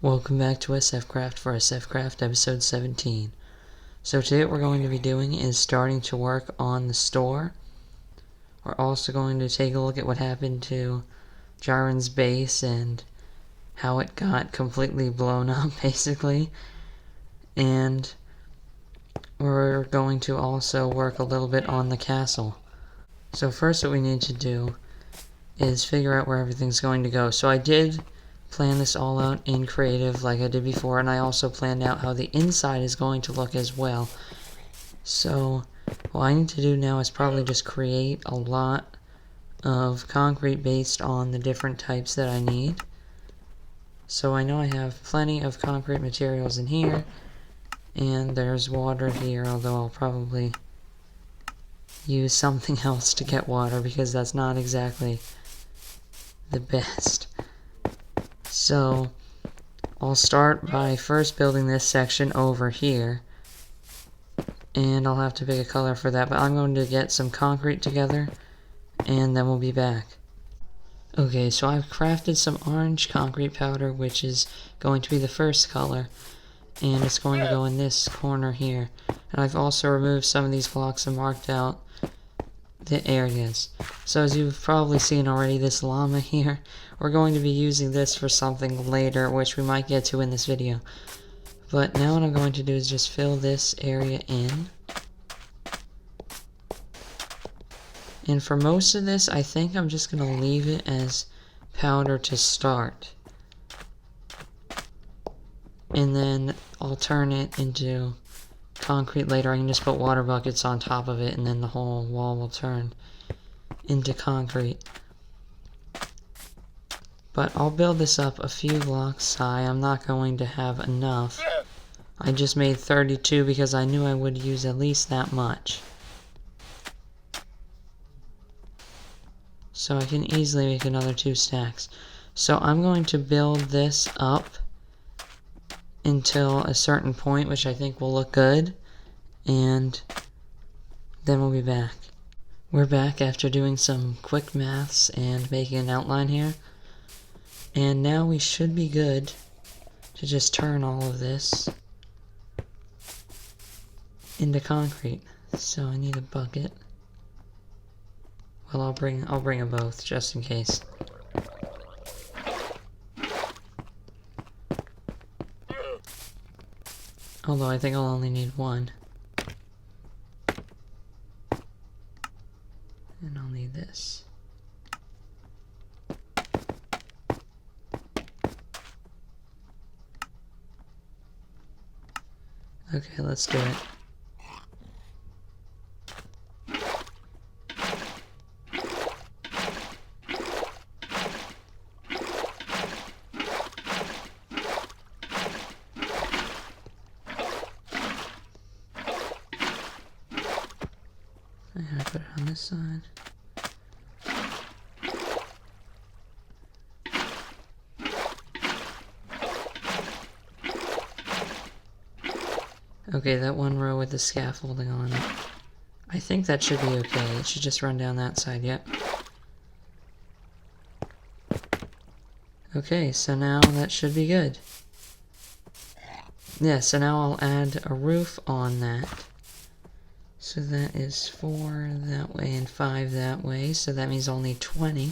Welcome back to SFCraft for SFCraft episode 17. So today what we're going to be doing is starting to work on the store. We're also going to take a look at what happened to Jaren's base and how it got completely blown up basically. And we're going to also work a little bit on the castle. So first what we need to do is figure out where everything's going to go. So I did plan this all out in creative like I did before, and I also planned out how the inside is going to look as well. So what I need to do now is probably just create a lot of concrete based on the different types that I need. So I know I have plenty of concrete materials in here, and there's water here, although I'll probably use something else to get water because that's not exactly the best. So I'll start by first building this section over here, and I'll have to pick a color for that, but I'm going to get some concrete together and then we'll be back. Okay, so I've crafted some orange concrete powder, which is going to be the first color, and it's going to go in this corner here. And I've also removed some of these blocks and marked out the areas. So as you've probably seen already, this llama here, we're going to be using this for something later, which we might get to in this video. But now what I'm going to do is just fill this area in. And for most of this, I think I'm just going to leave it as powder to start. And then I'll turn it into concrete later. I can just put water buckets on top of it and then the whole wall will turn into concrete. But I'll build this up a few blocks high. I'm not going to have enough. I just made 32 because I knew I would use at least that much. So I can easily make another 2 stacks. So I'm going to build this up until a certain point, which I think will look good, and then we'll be back. We're back after doing some quick maths and making an outline here, and now we should be good to just turn all of this into concrete. So I need a bucket. Well, I'll bring them both just in case. Although I think I'll only need one. And I'll need this. Okay, let's do it. I gotta put it on this side. Okay, that one row with the scaffolding on it. I think that should be okay. It should just run down that side, yep. Okay, so now that should be good. Yeah, so now I'll add a roof on that. So that is 4 that way and 5 that way, so that means I'll need 20.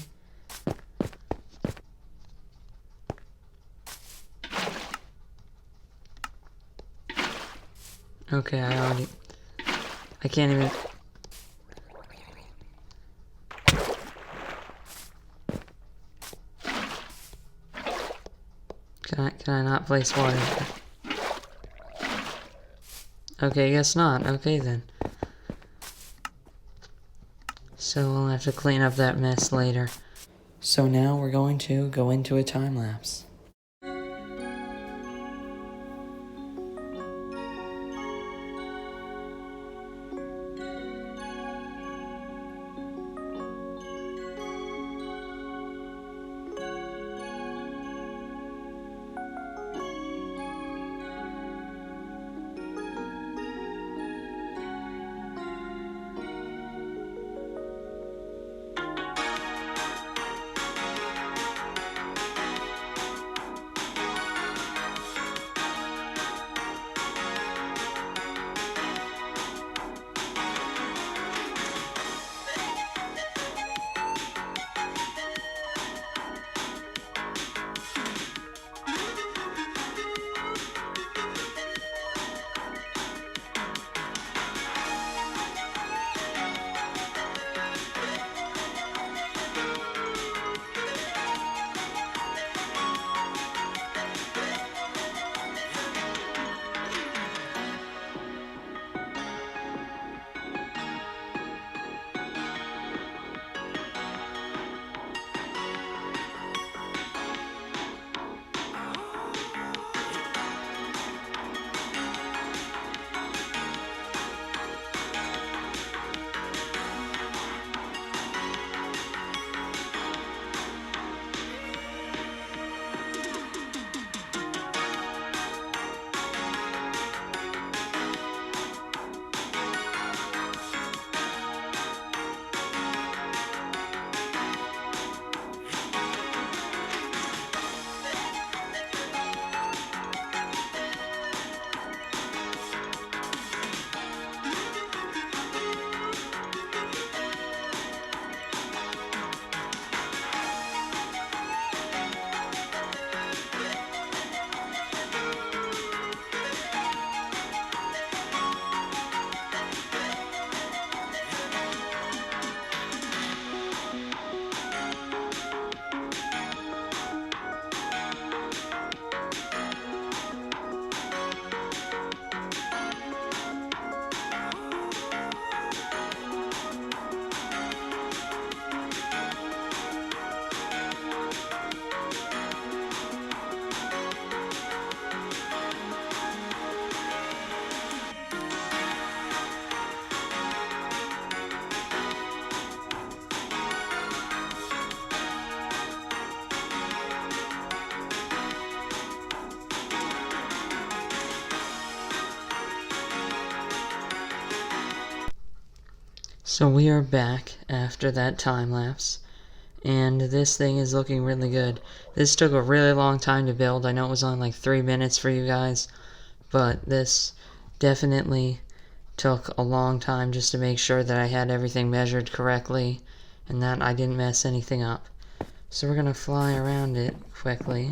Okay, I can't even... Can I not place water? Okay, guess not. Okay then. So we'll have to clean up that mess later. So now we're going to go into a time lapse. So we are back after that time lapse, and this thing is looking really good. This took a really long time to build. I know it was only like 3 minutes for you guys, but this definitely took a long time just to make sure that I had everything measured correctly and that I didn't mess anything up. So we're gonna fly around it quickly.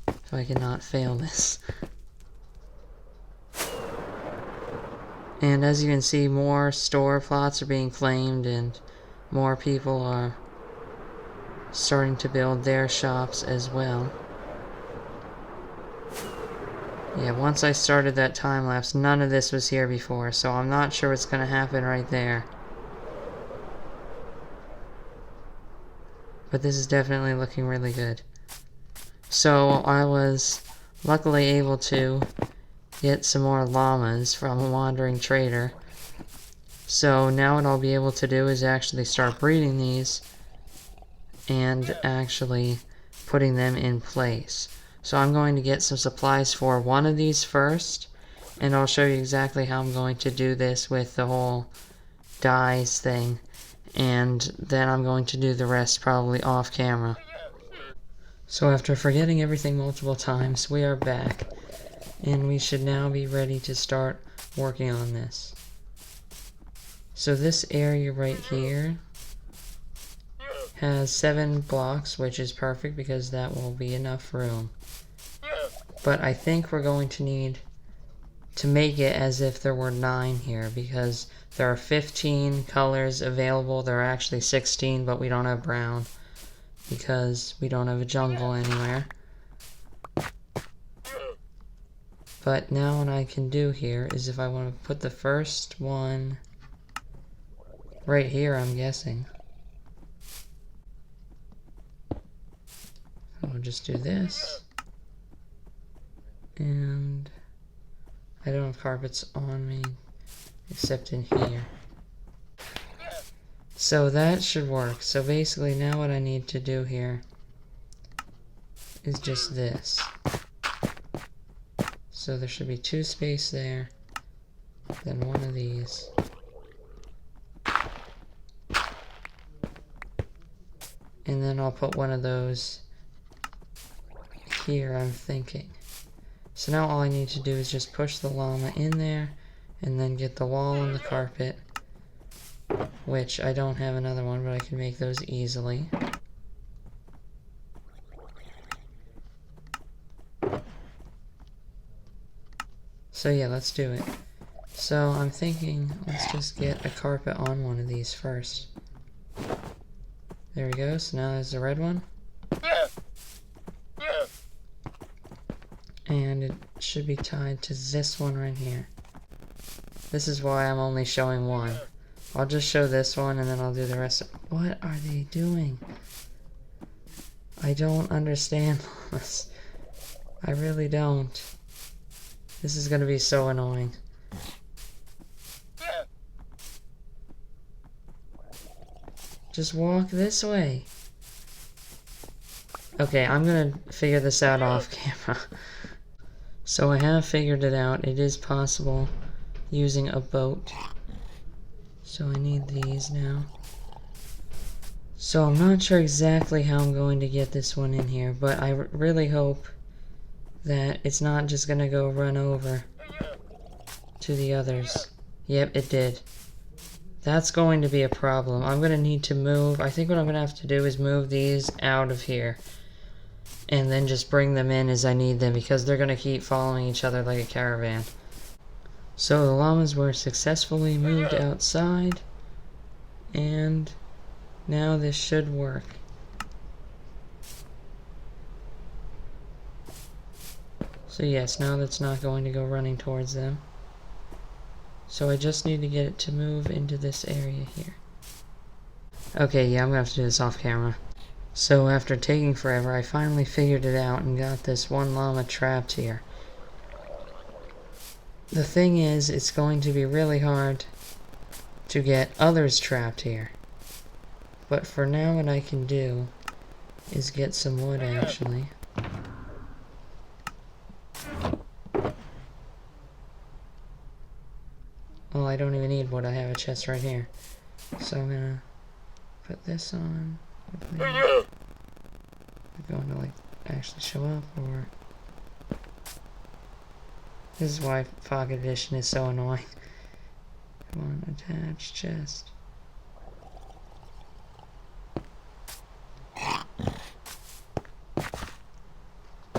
If I cannot fail this. And as you can see, more store plots are being claimed and more people are starting to build their shops as well. Yeah, once I started that time lapse, none of this was here before, so I'm not sure what's gonna happen right there. But this is definitely looking really good. So I was luckily able to get some more llamas from a wandering trader. So now what I'll be able to do is actually start breeding these and actually putting them in place. So I'm going to get some supplies for one of these first, and I'll show you exactly how I'm going to do this with the whole dyes thing, and then I'm going to do the rest probably off camera. So after forgetting everything multiple times, we are back, and we should now be ready to start working on this. So this area right here has 7 blocks, which is perfect because that will be enough room. But I think we're going to need to make it as if there were 9 here, because there are 15 colors available. There are actually 16, but we don't have brown because we don't have a jungle anywhere. But now what I can do here is if I want to put the first one right here, I'm guessing. I'll just do this. And I don't have carpets on me except in here. So that should work. So basically now what I need to do here is just this. So there should be 2 space there, then one of these. And then I'll put one of those here, I'm thinking. So now all I need to do is just push the llama in there and then get the wall and the carpet, which I don't have another one, but I can make those easily. So yeah, let's do it. So I'm thinking let's just get a carpet on one of these first. There we go, so now there's the red one. And it should be tied to this one right here. This is why I'm only showing one. I'll just show this one and then I'll do the rest. What are they doing? I don't understand this. I really don't. This is gonna be so annoying. Just walk this way. Okay, I'm gonna figure this out off camera. So I have figured it out. It is possible using a boat. So I need these now. So I'm not sure exactly how I'm going to get this one in here, but I really hope that it's not just gonna go run over to the others. Yep, it did. That's going to be a problem. I'm gonna need to move. I think what I'm gonna have to do is move these out of here and then just bring them in as I need them, because they're gonna keep following each other like a caravan. So the llamas were successfully moved outside, and now this should work. So yes, now that's not going to go running towards them. So I just need to get it to move into this area here. Okay, yeah, I'm gonna have to do this off camera. So after taking forever, I finally figured it out and got this one llama trapped here. The thing is, it's going to be really hard to get others trapped here. But for now, what I can do is get some wood, actually. Well, I don't even need wood. I have a chest right here. So I'm gonna put this on. Is it going to, like, actually show up, or... This is why Pocket Edition is so annoying. Come on, attach chest.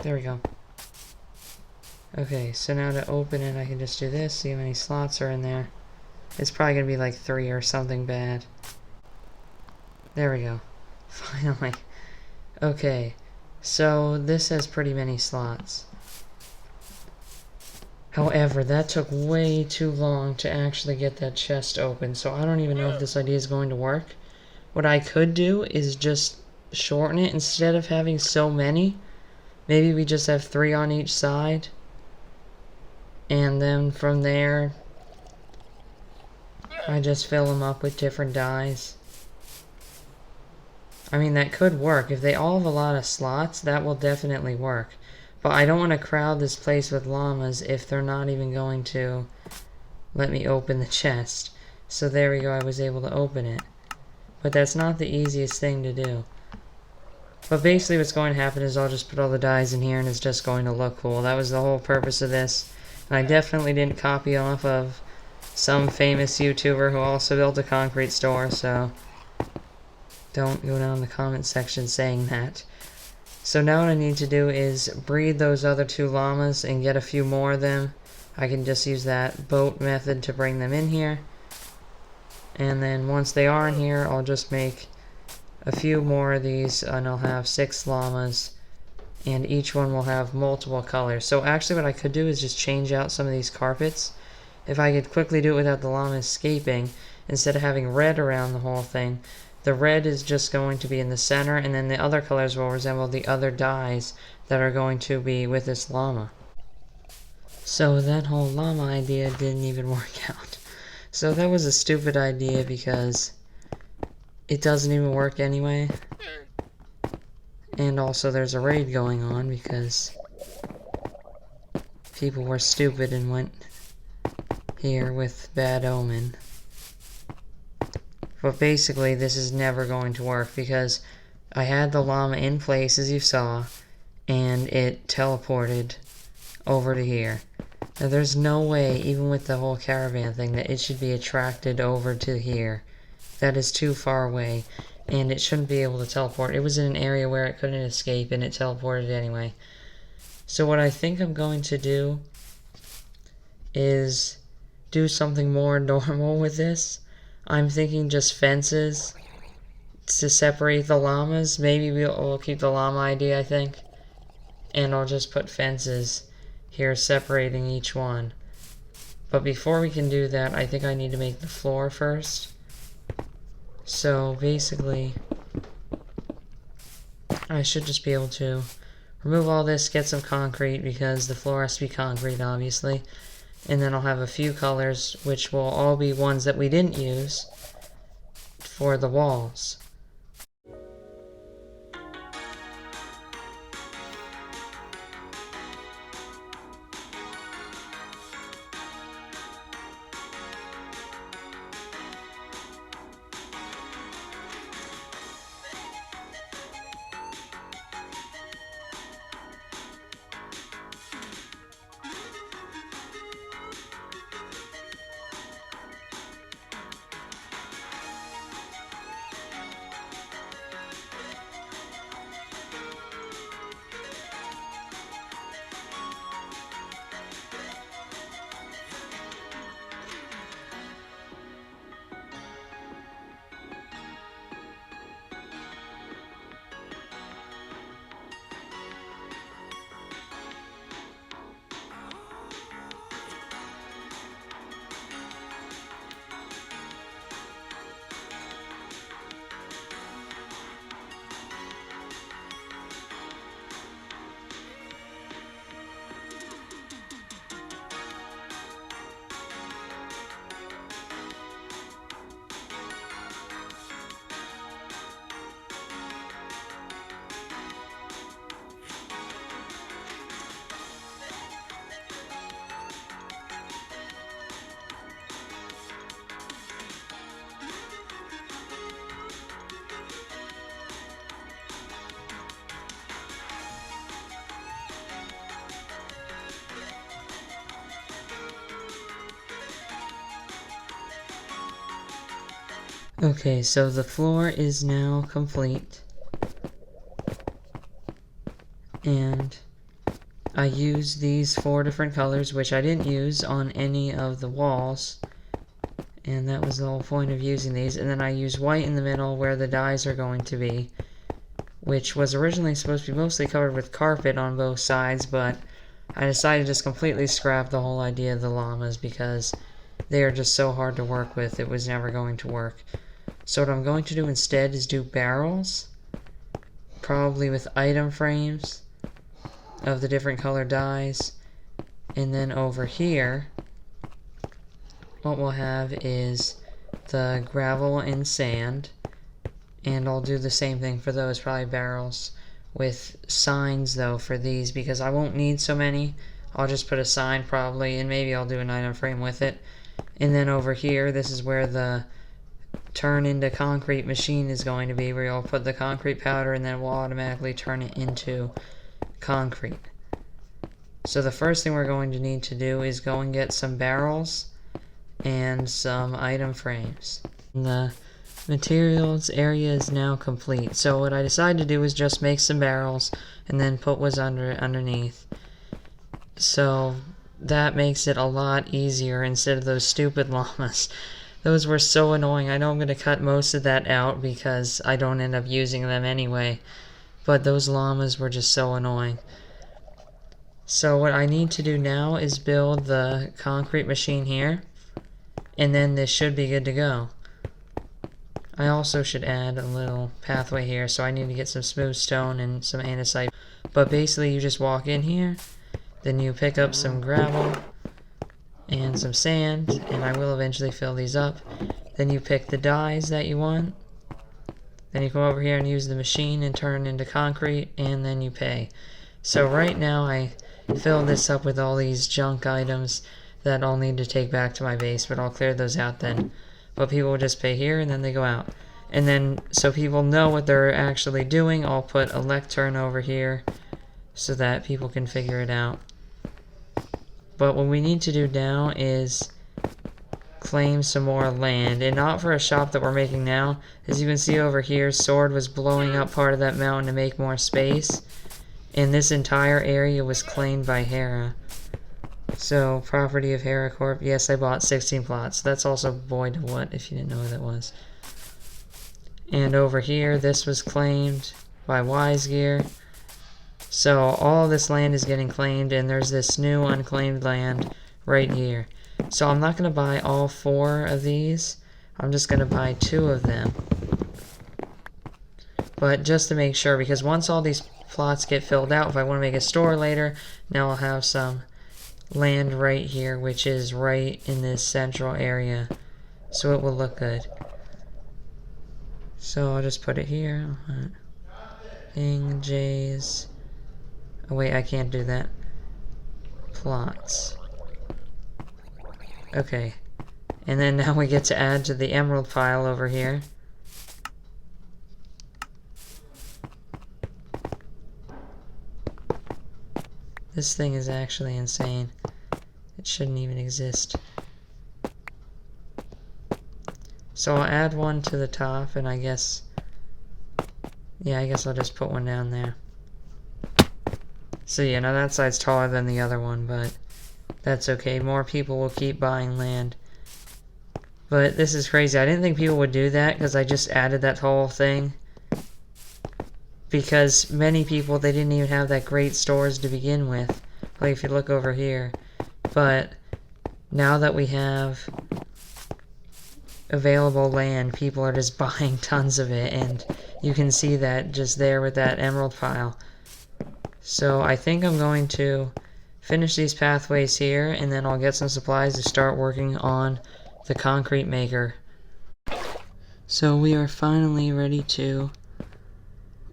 There we go. Okay, so now to open it, I can just do this, see how many slots are in there. It's probably gonna be like 3 or something bad. There we go. Finally. Okay, so this has pretty many slots. However, that took way too long to actually get that chest open, so I don't even know if this idea is going to work. What I could do is just shorten it. Instead of having so many, maybe we just have 3 on each side. And then from there, I just fill them up with different dyes. I mean, that could work. If they all have a lot of slots, that will definitely work. But I don't want to crowd this place with llamas if they're not even going to let me open the chest. So there we go, I was able to open it. But that's not the easiest thing to do. But basically what's going to happen is I'll just put all the dyes in here and it's just going to look cool. That was the whole purpose of this. And I definitely didn't copy off of some famous YouTuber who also built a concrete store, so don't go down in the comment section saying that. So now what I need to do is breed those other 2 llamas and get a few more of them. I can just use that boat method to bring them in here. And then once they are in here, I'll just make a few more of these and I'll have 6 llamas. And each one will have multiple colors. So actually what I could do is just change out some of these carpets. If I could quickly do it without the llama escaping, instead of having red around the whole thing, the red is just going to be in the center, and then the other colors will resemble the other dyes that are going to be with this llama. So that whole llama idea didn't even work out. So that was a stupid idea because it doesn't even work anyway. And also there's a raid going on because people were stupid and went here with bad omen. But basically, this is never going to work because I had the llama in place, as you saw, and it teleported over to here. Now, there's no way, even with the whole caravan thing, that it should be attracted over to here. That is too far away, and it shouldn't be able to teleport. It was in an area where it couldn't escape, and it teleported anyway. So what I think I'm going to do is do something more normal with this. I'm thinking just fences to separate the llamas. Maybe we'll keep the llama idea, I think. And I'll just put fences here separating each one. But before we can do that, I think I need to make the floor first. So basically, I should just be able to remove all this, get some concrete, because the floor has to be concrete, obviously. And then I'll have a few colors, which will all be ones that we didn't use for the walls. Okay, so the floor is now complete. And I used these 4 different colors, which I didn't use on any of the walls. And that was the whole point of using these. And then I used white in the middle where the dies are going to be, which was originally supposed to be mostly covered with carpet on both sides, but I decided to just completely scrap the whole idea of the llamas because they are just so hard to work with, it was never going to work. So what I'm going to do instead is do barrels, probably with item frames of the different color dies, and then over here what we'll have is the gravel and sand, and I'll do the same thing for those, probably barrels with signs though for these, because I won't need so many. I'll just put a sign probably, and maybe I'll do an item frame with it. And then over here, this is where the turn into concrete machine is going to be, where you'll put the concrete powder and then we'll automatically turn it into concrete. So the first thing we're going to need to do is go and get some barrels and some item frames. The materials area is now complete. So what I decided to do was just make some barrels and then put what's underneath. So that makes it a lot easier instead of those stupid llamas. Those were so annoying. I know I'm going to cut most of that out because I don't end up using them anyway. But those llamas were just so annoying. So what I need to do now is build the concrete machine here. And then this should be good to go. I also should add a little pathway here, so I need to get some smooth stone and some andesite. But basically you just walk in here, then you pick up some gravel and some sand, and I will eventually fill these up. Then you pick the dies that you want. Then you come over here and use the machine and turn it into concrete, and then you pay. So right now I filled this up with all these junk items that I'll need to take back to my base, but I'll clear those out then. But people will just pay here and then they go out. And then, so people know what they're actually doing, I'll put a lectern over here so that people can figure it out. But what we need to do now is claim some more land, and not for a shop that we're making now. As you can see over here, Sword was blowing up part of that mountain to make more space, and this entire area was claimed by Hera. So, property of Hera Corp. Yes, I bought 16 plots. That's also Void of What, if you didn't know who that was. And over here, this was claimed by Wisegear. So, all this land is getting claimed, and there's this new unclaimed land right here. So, I'm not going to buy all 4 of these. I'm just going to buy 2 of them. But just to make sure, because once all these plots get filled out, if I want to make a store later, now I'll have some land right here, which is right in this central area, so it will look good. So I'll just put it here. King J's. Oh wait, I can't do that. Plots. Okay. And then now we get to add to the emerald pile over here. This thing is actually insane. It shouldn't even exist. So I'll add one to the top, and I guess... yeah, I guess I'll just put one down there. So yeah, now that side's taller than the other one, but that's okay. More people will keep buying land. But this is crazy. I didn't think people would do that, because I just added that whole thing. Because many people, they didn't even have that great stores to begin with. Like if you look over here. But now that we have available land, people are just buying tons of it, and you can see that just there with that emerald pile. So I think I'm going to finish these pathways here, and then I'll get some supplies to start working on the concrete maker. So we are finally ready to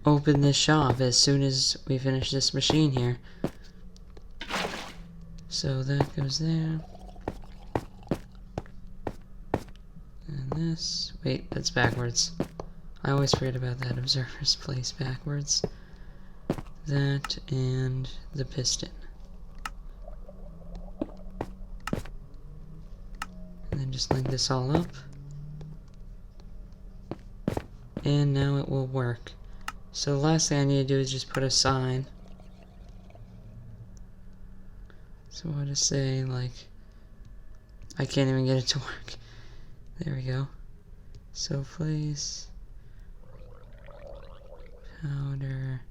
open this shop as soon as we finish this machine here. So that goes there. And this. Wait, that's backwards. I always forget about that observer's place backwards. That and the piston. And then just link this all up. And now it will work. So the last thing I need to do is just put a sign. So what to say, like, I can't even get it to work. There we go. So place powder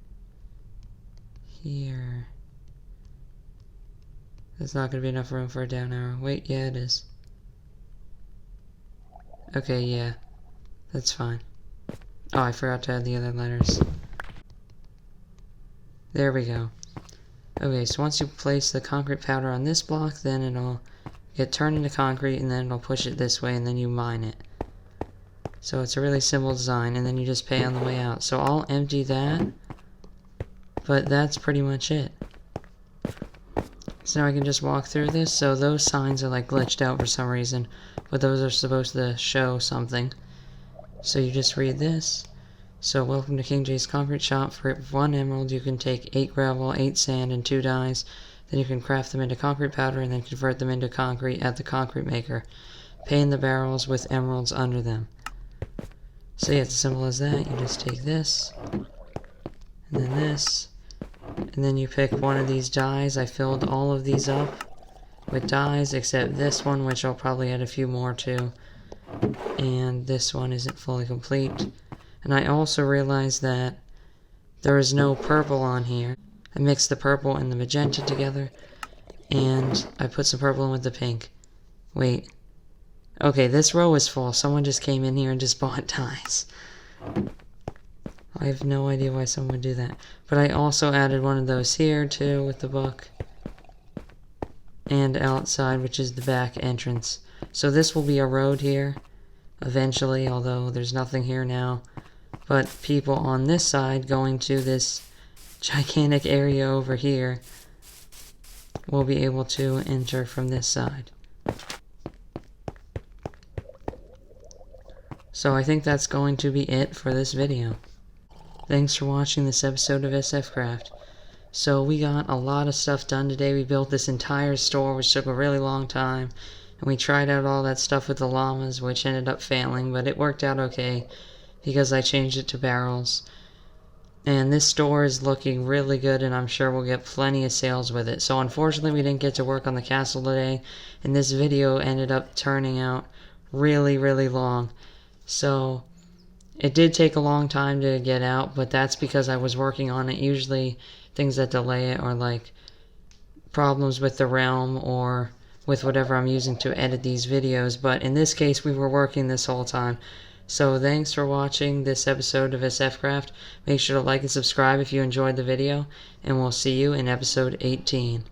here. There's not going to be enough room for a down arrow. Wait, yeah it is. Okay, yeah. That's fine. Oh, I forgot to add the other letters. There we go. Okay, so once you place the concrete powder on this block, then it'll get turned into concrete, and then it'll push it this way, and then you mine it. So it's a really simple design, and then you just pay on the way out. So I'll empty that, but that's pretty much it. So now I can just walk through this. So those signs are like glitched out for some reason, but those are supposed to show something. So you just read this. So welcome to King J's Concrete Shop. For 1 emerald you can take 8 gravel, 8 sand, and 2 dyes. Then you can craft them into concrete powder and then convert them into concrete at the concrete maker. Pay in the barrels with emeralds under them. So yeah, it's as simple as that. You just take this, and then this, and then you pick one of these dyes. I filled all of these up with dyes except this one, which I'll probably add a few more to. And this one isn't fully complete. And I also realized that there is no purple on here. I mixed the purple and the magenta together, and I put some purple in with the pink. Wait. Okay, this row is full. Someone just came in here and just bought dyes. I have no idea why someone would do that. But I also added one of those here, too, with the book. And outside, which is the back entrance. So this will be a road here, eventually, although there's nothing here now. But people on this side going to this gigantic area over here will be able to enter from this side. So I think that's going to be it for this video. Thanks for watching this episode of SF Craft. So we got a lot of stuff done today. We built this entire store, which took a really long time. And we tried out all that stuff with the llamas, which ended up failing, but it worked out okay because I changed it to barrels. And this store is looking really good, and I'm sure we'll get plenty of sales with it. So unfortunately we didn't get to work on the castle today, and this video ended up turning out really, really long. So it did take a long time to get out, but that's because I was working on it. Usually things that delay it are like problems with the realm or with whatever I'm using to edit these videos, but in this case we were working this whole time. So thanks for watching this episode of SF Craft. Make sure to like and subscribe if you enjoyed the video, and we'll see you in episode 18.